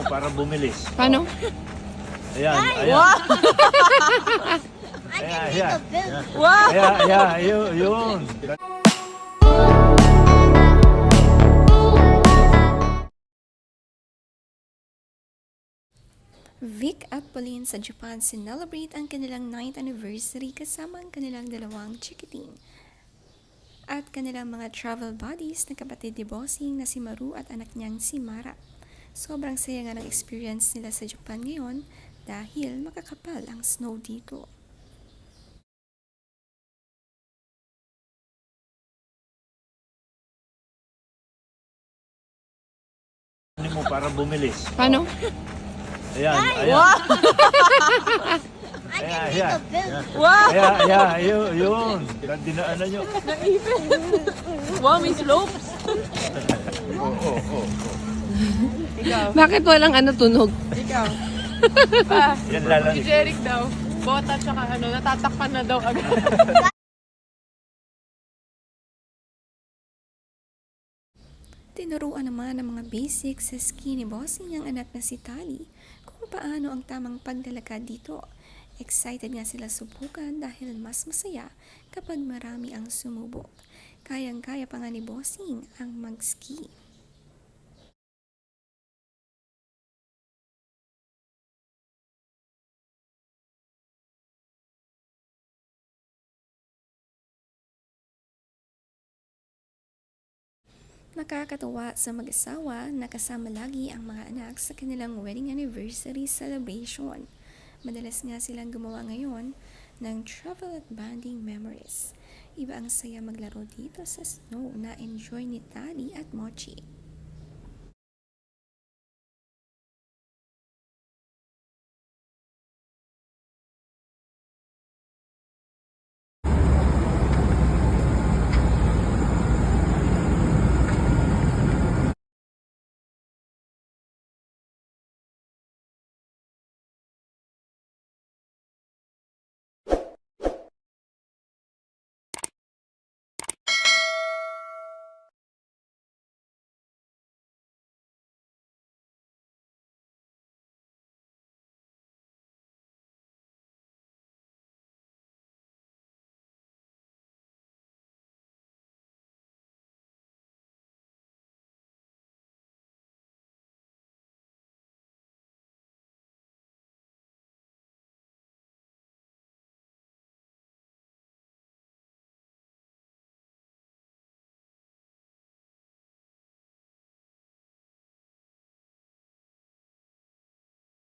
para bumilis. Paano? Ayan, ayan. Wow! Ayan, ayan. Wow! Ayan, yun. Vic at Pauline sa Japan sinelebrate ang kanilang 9th anniversary kasama ang kanilang dalawang chikiting at kanilang mga travel buddies na kapatid ni Bossing na si Maru at anak niyang si Mara. Sobrang saya nga ng experience nila sa Japan ngayon dahil makakapal ang snow dito. Ano mo para bumilis. Paano? Ayan, ayan. Wow! Ayan, ayan. Wow! Ayan, yun. Dinaanan nyo. Wow, may slopes! Oo. Ikaw. Bakit walang tunog? Ikaw. Yan lalang. Si Jeric daw. Bota tsaka natatakpan na daw agad. Tinuruan naman ng mga basics sa ski ni Bossing ang anak na si Tali kung paano ang tamang paglalakad dito. Excited nga sila subukan dahil mas masaya kapag marami ang sumubok. Kayang-kaya pa nga ni Bossing ang mag-ski. Nakakatawa sa mag-asawa na kasama lagi ang mga anak sa kanilang wedding anniversary celebration. Madalas nga silang gumawa ngayon ng travel at bonding memories. Iba ang saya maglaro dito sa snow na enjoy ni Tali at Mochi.